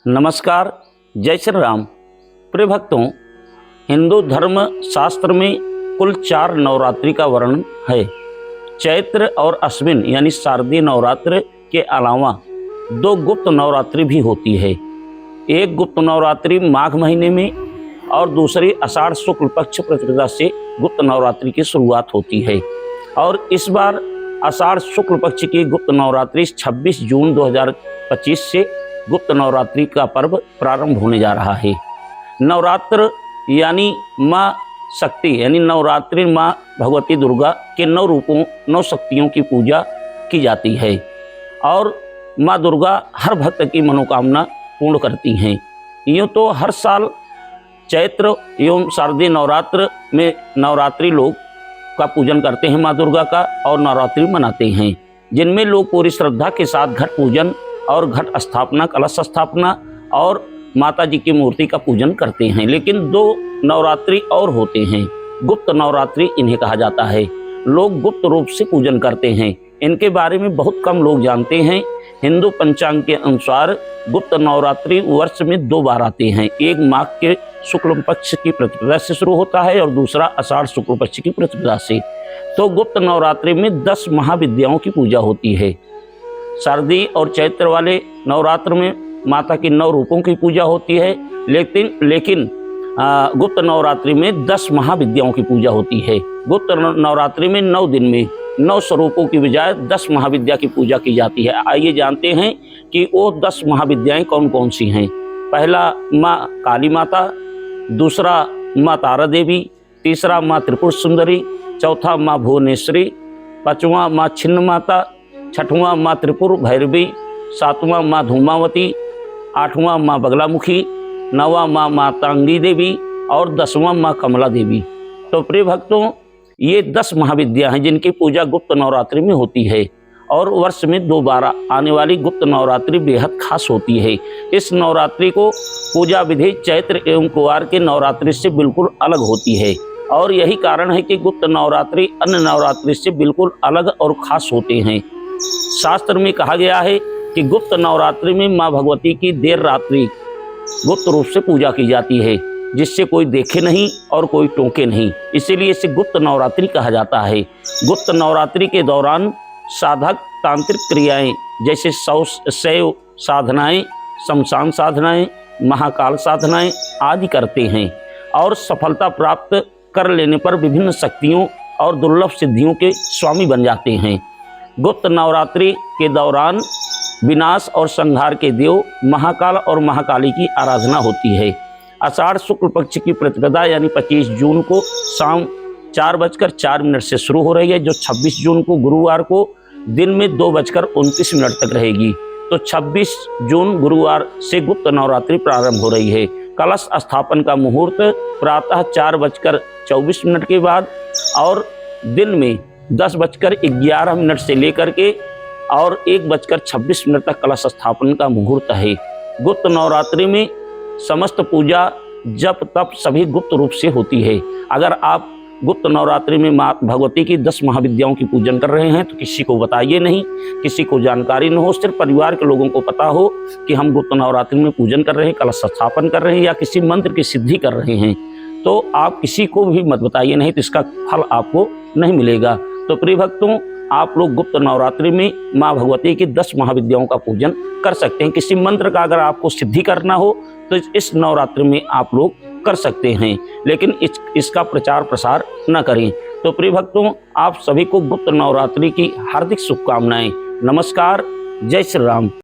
नमस्कार, जय श्री राम। प्रिय भक्तों, हिंदू धर्म शास्त्र में कुल 4 नवरात्रि का वर्णन है। चैत्र और अश्विन यानी शारदीय नवरात्र के अलावा 2 गुप्त नवरात्रि भी होती है। एक गुप्त नवरात्रि माघ महीने में और दूसरी आषाढ़ शुक्ल पक्ष प्रतिपदा से गुप्त नवरात्रि की शुरुआत होती है। और इस बार आषाढ़ शुक्ल पक्ष की गुप्त नवरात्रि 26 जून 2025 से गुप्त नवरात्रि का पर्व प्रारंभ होने जा रहा है। नवरात्र यानी माँ शक्ति यानी नवरात्रि माँ भगवती दुर्गा के 9 रूपों 9 शक्तियों की पूजा की जाती है और माँ दुर्गा हर भक्त की मनोकामना पूर्ण करती हैं। यूँ तो हर साल चैत्र एवं शारदीय नवरात्र में नवरात्रि लोग का पूजन करते हैं माँ दुर्गा का और नवरात्रि मनाते हैं, जिनमें लोग पूरी श्रद्धा के साथ घट पूजन और घट स्थापना, कलश स्थापना और माता जी की मूर्ति का पूजन करते हैं। लेकिन 2 नवरात्रि और होते हैं, गुप्त नवरात्रि इन्हें कहा जाता है। लोग गुप्त रूप से पूजन करते हैं, इनके बारे में बहुत कम लोग जानते हैं। हिंदू पंचांग के अनुसार गुप्त नवरात्रि वर्ष में 2 बार आते हैं। एक माघ के शुक्ल पक्ष की प्रतिपदा से शुरू होता है और दूसरा आषाढ़ शुक्ल पक्ष की प्रतिपदा से। तो गुप्त नवरात्रि में 10 महाविद्याओं की पूजा होती है। शारदीय और चैत्र वाले नवरात्र में माता की 9 रूपों की पूजा होती है, लेकिन गुप्त नवरात्रि में 10 महाविद्याओं की पूजा होती है। गुप्त नवरात्रि में 9 दिन में 9 स्वरूपों की बजाय 10 महाविद्या की पूजा की जाती है। आइए जानते हैं कि वो 10 महाविद्याएं कौन कौन सी हैं। पहला माँ काली माता, दूसरा माँ तारा देवी, तीसरा माँ त्रिपुर सुंदरी, चौथा माँ भुवनेश्वरी, 5वां माँ छिन्न माता, 6वां माँ त्रिपुर भैरवी, 7वां माँ धूमावती, 8वां माँ बगलामुखी, 9वां माँ मातांगी देवी और 10वां माँ कमला देवी। तो प्रिय भक्तों, ये 10 महाविद्या हैं जिनकी पूजा गुप्त नवरात्रि में होती है और वर्ष में 2 बार आने वाली गुप्त नवरात्रि बेहद खास होती है। इस नवरात्रि को पूजा विधि चैत्र एवं कुवार के नवरात्रि से बिल्कुल अलग होती है और यही कारण है कि गुप्त नवरात्रि अन्य नवरात्रि से बिल्कुल अलग और खास होते हैं। शास्त्र में कहा गया है कि गुप्त नवरात्रि में माँ भगवती की देर रात्रि गुप्त रूप से पूजा की जाती है, जिससे कोई देखे नहीं और कोई टोके नहीं, इसीलिए इसे गुप्त नवरात्रि कहा जाता है। गुप्त नवरात्रि के दौरान साधक तांत्रिक क्रियाएं जैसे शैव साधनाएं, शमशान साधनाएं, महाकाल साधनाएं आदि करते हैं और सफलता प्राप्त कर लेने पर विभिन्न शक्तियों और दुर्लभ सिद्धियों के स्वामी बन जाते हैं। गुप्त नवरात्रि के दौरान विनाश और संहार के देव महाकाल और महाकाली की आराधना होती है। आषाढ़ शुक्ल पक्ष की प्रतिपदा यानी 25 जून को शाम 4:04 से शुरू हो रही है, जो 26 जून को गुरुवार को दिन में 2:29 तक रहेगी। तो 26 जून गुरुवार से गुप्त नवरात्रि प्रारंभ हो रही है। कलश स्थापन का मुहूर्त प्रातः 4:24 के बाद और दिन में 10:11 से लेकर के और 1:26 तक कलश स्थापन का मुहूर्त है। गुप्त नवरात्रि में समस्त पूजा जप तप सभी गुप्त रूप से होती है। अगर आप गुप्त नवरात्रि में माँ भगवती की 10 महाविद्याओं की पूजन कर रहे हैं तो किसी को बताइए नहीं, किसी को जानकारी न हो, सिर्फ परिवार के लोगों को पता हो कि हम गुप्त नवरात्रि में पूजन कर रहे हैं, कलश स्थापन कर रहे हैं या किसी मंत्र की सिद्धि कर रहे हैं, तो आप किसी को भी मत बताइए, नहीं तो इसका फल आपको नहीं मिलेगा। तो प्रिय भक्तों, आप लोग गुप्त नवरात्रि में माँ भगवती की 10 महाविद्याओं का पूजन कर सकते हैं। किसी मंत्र का अगर आपको सिद्धि करना हो तो इस नवरात्रि में आप लोग कर सकते हैं, लेकिन इसका प्रचार प्रसार न करें। तो प्रिय भक्तों, आप सभी को गुप्त नवरात्रि की हार्दिक शुभकामनाएं। नमस्कार, जय श्री राम।